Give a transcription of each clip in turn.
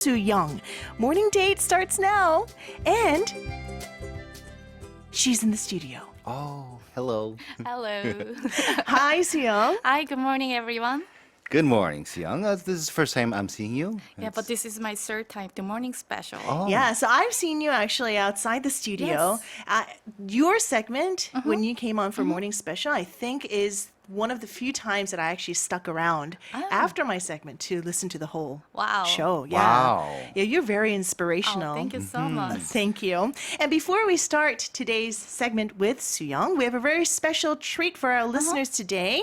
Suyoung. Morning date starts now. And she's in the studio. Oh, hello. Hello. Hi, Suyoung. Hi, good morning, everyone. Good morning, Siyoung. This is the first time I'm seeing you. Yeah, but this is my third time, the morning special. Oh. Yeah, so I've seen you actually outside the studio. Your segment, when you came on for Morning Special, I think is one of the few times that I actually stuck around after my segment to listen to the whole Wow. show. Yeah. Wow. Yeah, you're very inspirational. Oh, thank you so much. Thank you. And before we start today's segment with Suyoung, we have a very special treat for our listeners today.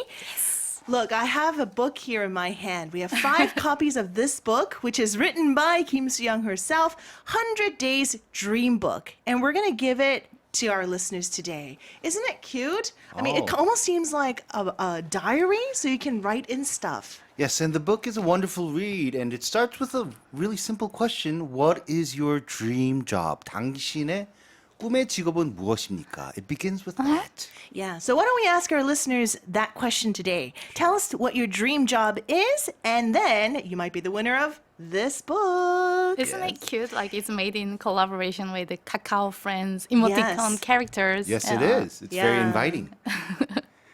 Look, I have a book here in my hand. We have 5 copies of this book, which is written by Kim Suyoung herself, 100 Days Dream Book. And we're going to give it to our listeners today. Isn't it cute? I mean, it almost seems like a diary, so you can write in stuff. Yes, and the book is a wonderful read, and it starts with a really simple question. What is your dream job? 당신의 꿈의 직업은 무엇입니까? It begins with that. Yeah, so why don't we ask our listeners that question today? Tell us what your dream job is, and then you might be the winner of this book. Isn't it cute? Like it's made in collaboration with the Kakao Friends emoticon characters. Yes, it is. It's very inviting.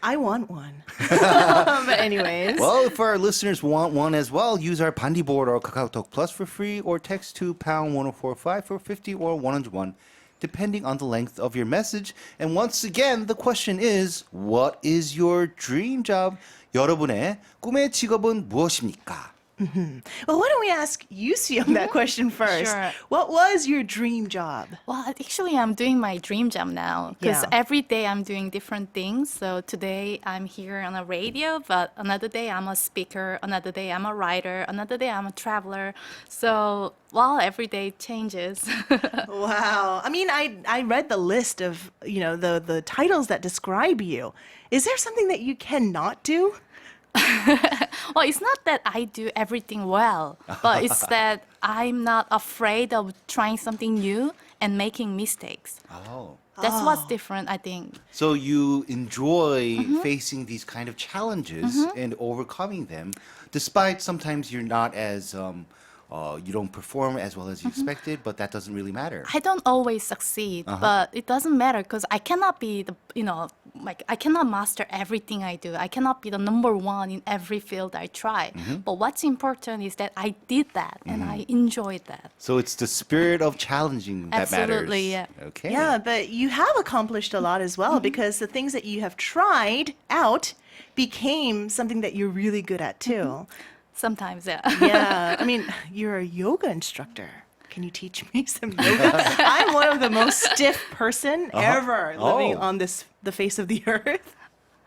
I want one. But anyways. Well, if our listeners want one as well, use our Pandi board or KakaoTalk Plus for free, or text to pound 1045 for 50 or 101. Depending on the length of your message. And once again, the question is, what is your dream job? 여러분의 꿈의 직업은 무엇입니까? Well, why don't we ask you, Suyoung, that question first? Sure. What was your dream job? Well, actually, I'm doing my dream job now because Yeah. every day I'm doing different things. So today I'm here on a radio, but another day I'm a speaker, another day I'm a writer, another day I'm a traveler. So, well, every day changes. Wow. I mean, I read the list of, the titles that describe you. Is there something that you cannot do? Well, it's not that I do everything well, but it's that I'm not afraid of trying something new and making mistakes. Oh. That's what's different, I think. So you enjoy facing these kind of challenges and overcoming them, despite sometimes you're not as, you don't perform as well as you expected, but that doesn't really matter. I don't always succeed, but it doesn't matter because I cannot be I cannot master everything I do. I cannot be the number one in every field I try. But what's important is that I did that and I enjoyed that. So it's the spirit of challenging that matters. Absolutely, yeah. Okay. Yeah, but you have accomplished a lot as well because the things that you have tried out became something that you're really good at too. Sometimes, yeah. Yeah, I mean, you're a yoga instructor. Can you teach me some yoga? I'm one of the most stiff person ever living on the face of the earth.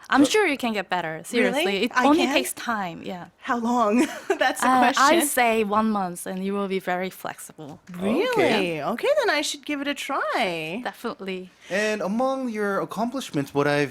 I'm sure you can get better. Seriously, Really? it I only can? takes time. Yeah. How long? That's the I question. say 1 month, and you will be very flexible. Really? Okay, then I should give it a try. Definitely. And among your accomplishments, what I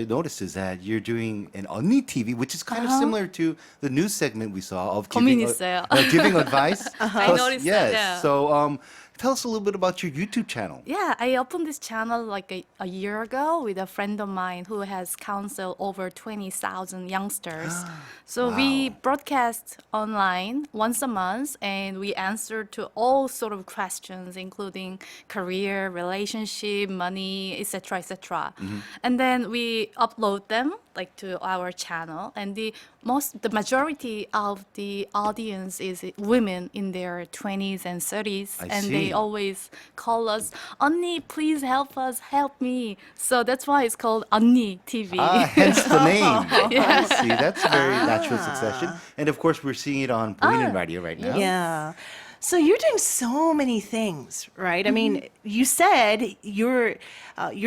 noticed is that you're doing an 언니 TV, which is kind of similar to the news segment we saw of giving, 고민있어요. giving advice. I noticed yes. that, yeah. So tell us a little bit about your YouTube channel. Yeah, I opened this channel like a year ago with a friend of mine who has counseled over 20,000 youngsters. So we broadcast online once a month and we answer to all sort of questions, including career, relationship, money, etc., etc. And then we upload them like to our channel, and the majority of the audience is women in their 20s and 30s, I and see. they always call us, "언니, please help us, help me." So that's why it's called 언니 TV. Hence the name. I see. That's a very natural succession. And of course, we're seeing it on Boeing Radio right now. Yeah. So you're doing so many things, right? I mean, you said your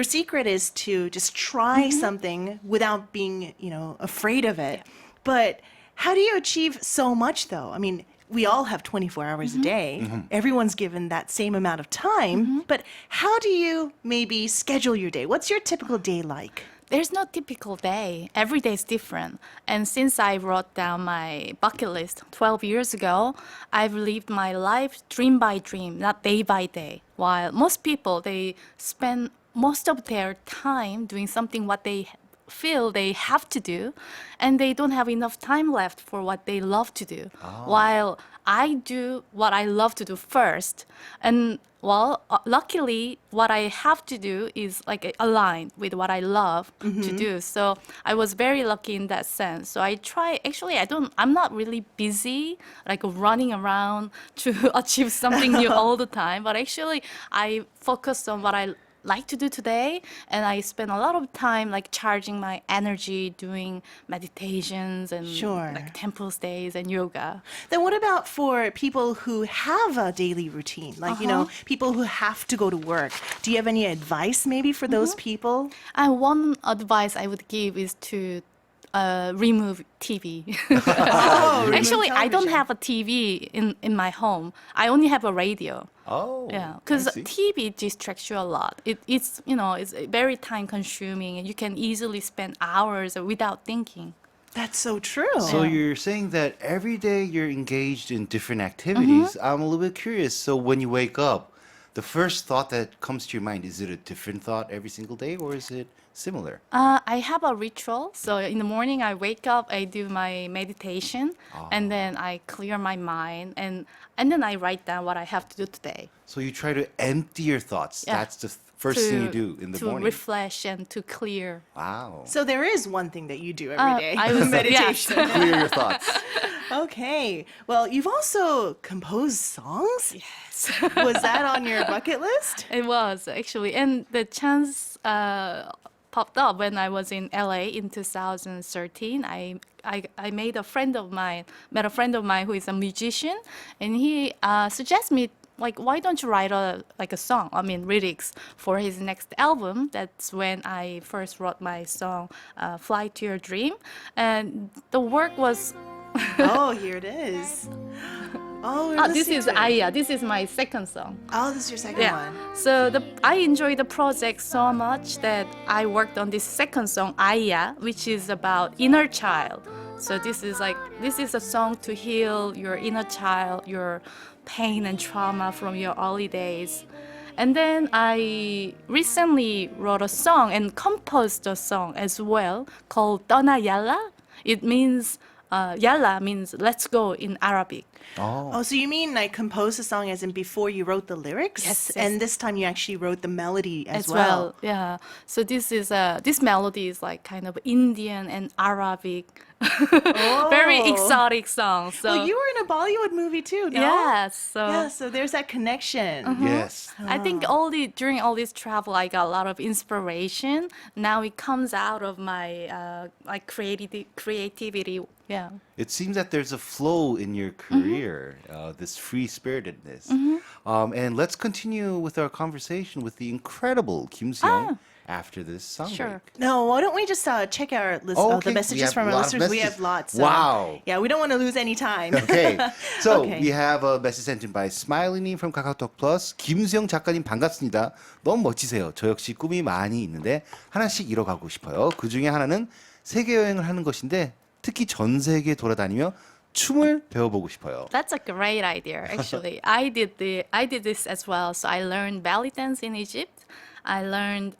secret is to just try something without being, afraid of it. But how do you achieve so much, though? I mean, we all have 24 hours a day. Everyone's given that same amount of time. But how do you maybe schedule your day? What's your typical day like? There's no typical day. Every day is different. And since I wrote down my bucket list 12 years ago, I've lived my life dream by dream, not day by day. While most people, they spend most of their time doing something what they feel they have to do, and they don't have enough time left for what they love to do. While I do what I love to do first. And well, luckily, what I have to do is like aligned with what I love to do. So I was very lucky in that sense. So I try, actually, I'm not really busy, like running around to achieve something new all the time. But actually, I focus on what I like to do today, and I spend a lot of time like charging my energy doing meditations and Sure. like temple stays and yoga. Then what about for people who have a daily routine? Like, people who have to go to work. Do you have any advice maybe for those people? And one advice I would give is to remove TV. Oh, Actually, I don't have a TV in my home. I only have a radio. Oh, Yeah, I because see. TV distracts you a lot. It's it's very time consuming, and you can easily spend hours without thinking. That's so true. So you're saying that every day you're engaged in different activities. I'm a little bit curious. So when you wake up, the first thought that comes to your mind, is it a different thought every single day or is it similar? I have a ritual. So in the morning, I wake up, I do my meditation, and then I clear my mind, and then I write down what I have to do today. So you try to empty your thoughts. Yeah. That's the first thing you do in the to morning. refresh and to clear. Wow. So there is one thing that you do every day. I was meditation. Yes. Clear your thoughts. Okay. Well, you've also composed songs? Yes. Was that on your bucket list? It was actually, and the chance popped up when I was in LA in 2013. I met a friend of mine who is a musician, and he suggested me like, why don't you write a song? I mean, lyrics for his next album. That's when I first wrote my song, "Fly to Your Dream," and the work was. Oh, here it is. Oh, we're This listening is to it. Aya. This is my second song. Oh, this is your second one. So I enjoyed the project so much that I worked on this second song, Aya, which is about inner child. So this is a song to heal your inner child, your pain and trauma from your early days. And then I recently wrote a song and composed a song as well called Donna Yella. It means Yalla means let's go in Arabic. Oh, so you mean like compose a song as in before you wrote the lyrics? Yes, yes. And this time you actually wrote the melody as well. Yeah. So this melody is like kind of Indian and Arabic, very exotic song. So Well, you were in a Bollywood movie too, no? yes. So Yeah, so there's that connection. Yes. I think during all this travel, I got a lot of inspiration. Now it comes out of my like creativity. Yeah. It seems that there's a flow in your career, this free-spiritedness. And let's continue with our conversation with the incredible Kim Suyoung after this song Sure. break. No, why don't we just check our list, Oh, the okay. We messages have from a our lot of listeners? We messages. have lots. Wow. Yeah, we don't want to lose any time. Okay, so Okay. we have a message sent in by Smiley님 from KakaoTalk Plus. 김수영 작가님 반갑습니다. 너무 멋지세요. 저 역시 꿈이 많이 있는데 하나씩 이뤄가고 싶어요. 그 중에 하나는 세계 여행을 하는 것인데 특히 전 세계 돌아다니며 춤을 배워보고 싶어요. That's a great idea, actually. I did this as well. So I learned belly dance in Egypt. I learned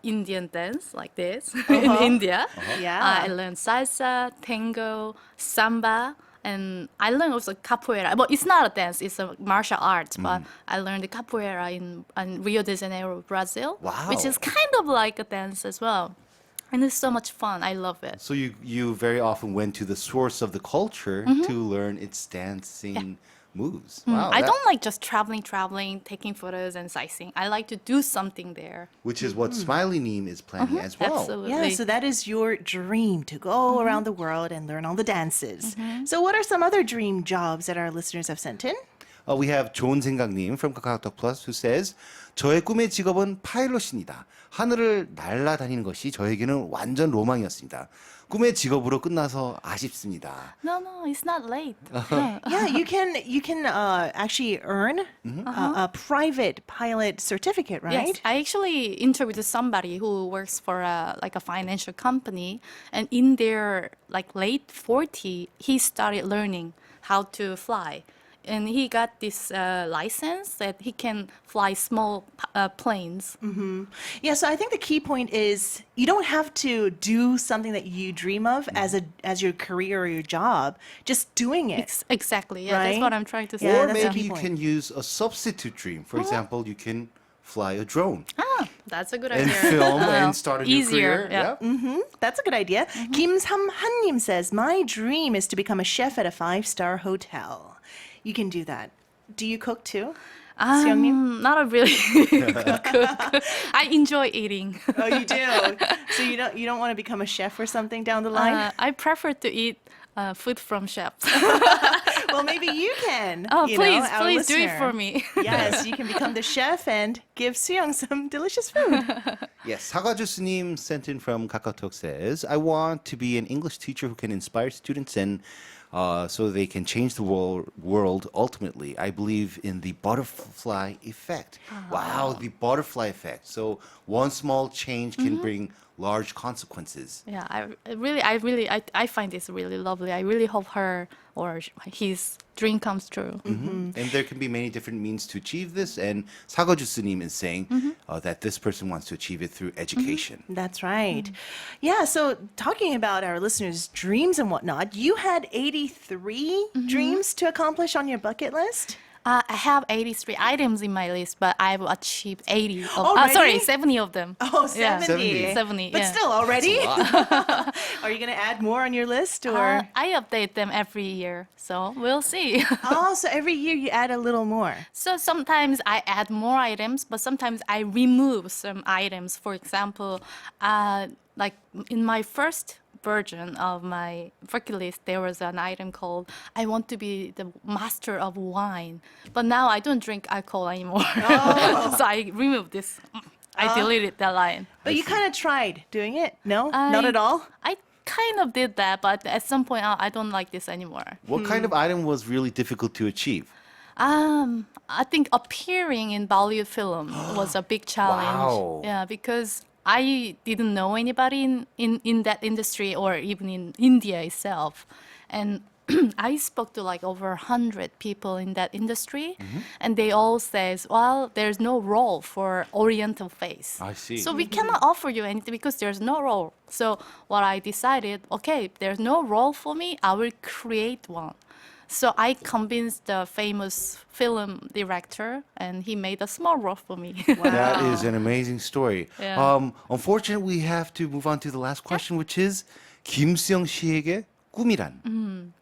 Indian dance like this in India. Yeah. I learned salsa, tango, samba, and I learned also capoeira. But it's not a dance; it's a martial arts. But I learned the capoeira in Rio de Janeiro, Brazil, Wow. which is kind of like a dance as well. And it's so much fun. I love it. So you very often went to the source of the culture to learn its dancing moves. Wow, I that- don't like just traveling, taking photos and sightseeing. I like to do something there. which is what Smiley Neem is planning as well. Absolutely. Yeah, so that is your dream to go around the world and learn all the dances. So what are some other dream jobs that our listeners have sent in? We have 좋은 생각님 from KakaoTalk Plus who says 저의 꿈의 직업은 파일럿입니다. 하늘을 날아다니는 것이 저에게는 완전 로망이었습니다. 꿈의 직업으로 끝나서 아쉽습니다. No, it's not late. Yeah, you can actually earn a private pilot certificate, right? Yes, I actually interviewed somebody who works for a financial company, and in their like late 40, he started learning how to fly. and he got this license that he can fly small planes. Yeah, so I think the key point is you don't have to do something that you dream of as your career or your job. Just doing it. Exactly. Yeah, that's Right? what I'm trying to say. Yeah, Or that's the maybe key you point. can use a substitute dream. For example, you can fly a drone That's a good and idea. film and start a new Easier, career. yeah. That's a good idea. Kim Sam-han-nim says, my dream is to become a chef at a 5-star hotel. You can do that. Do you cook too? Suyoung-nim? Not a really good cook. I enjoy eating. Oh, you do. So you don't want to become a chef or something down the line? I prefer to eat food from chefs. Well, maybe you can. Oh, you know, please, our please do it listener. for me. Yes, you can become the chef and give Suyoung some delicious food. Yes, 사과주스님 sent in from KakaoTalk says, I want to be an English teacher who can inspire students and so they can change the world ultimately. I believe in the butterfly effect. Wow, the butterfly effect. So one small change can bring large consequences. Yeah, I find this really lovely. I really hope her or his dream comes true. And there can be many different means to achieve this. And 사과주스님 is saying that this person wants to achieve it through education. That's right. Yeah, so talking about our listeners' dreams and whatnot, you had 83 dreams to accomplish on your bucket list? I have 83 items in my list, but I've achieved 80 of Already? 70 of them. Oh, Yeah. 70. 70, But yeah. still, already? Are you going to add more on your list? Or I update them every year, so we'll see. Oh, so every year you add a little more. So sometimes I add more items, but sometimes I remove some items. For example, like in my first version of my bucket list, there was an item called I want to be the master of wine. But now I don't drink alcohol anymore. So I removed this. I deleted that line. But you kind of tried doing it. No? Not at all? I kind of did that, but at some point I don't like this anymore. What kind of item was really difficult to achieve? I think appearing in Bollywood film was a big challenge. Wow. Yeah, because I didn't know anybody in that industry or even in India itself. And I spoke to like over 100 people in that industry, and they all says, well, there's no role for Oriental face. I see. So we cannot offer you anything because there's no role. So what I decided, okay, if there's no role for me, I will create one. So I convinced the famous film director, and he made a small role for me. That is an amazing story. Yeah. Unfortunately, we have to move on to the last question, which is 김수영 씨에게 꿈이란?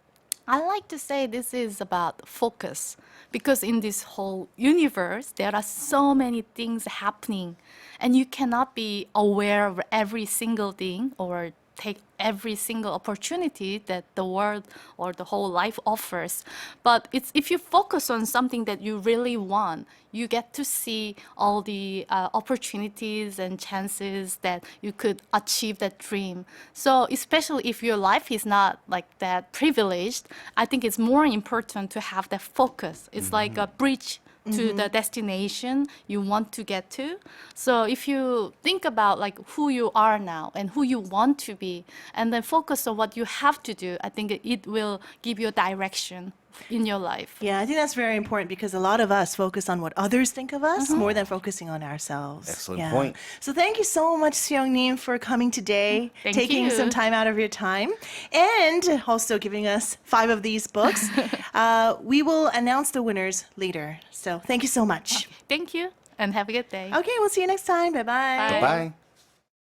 I like to say this is about focus because in this whole universe, there are so many things happening, and you cannot be aware of every single thing or take every single opportunity that the world or the whole life offers. But it's if you focus on something that you really want, you get to see all the opportunities and chances that you could achieve that dream. So especially if your life is not like that privileged, I think it's more important to have that focus. It's like a bridge to the destination you want to get to. So if you think about like who you are now and who you want to be, and then focus on what you have to do, I think it will give you a direction in your life. Yeah, I think that's very important because a lot of us focus on what others think of us more than focusing on ourselves. Excellent point. So thank you so much, Suyoung Nim, for coming today, Thank taking you. some time out of your time, and also giving us 5 of these books. We will announce the winners later. So thank you so much. Thank you and have a good day. Okay, we'll see you next time. Bye-bye. Bye. Bye.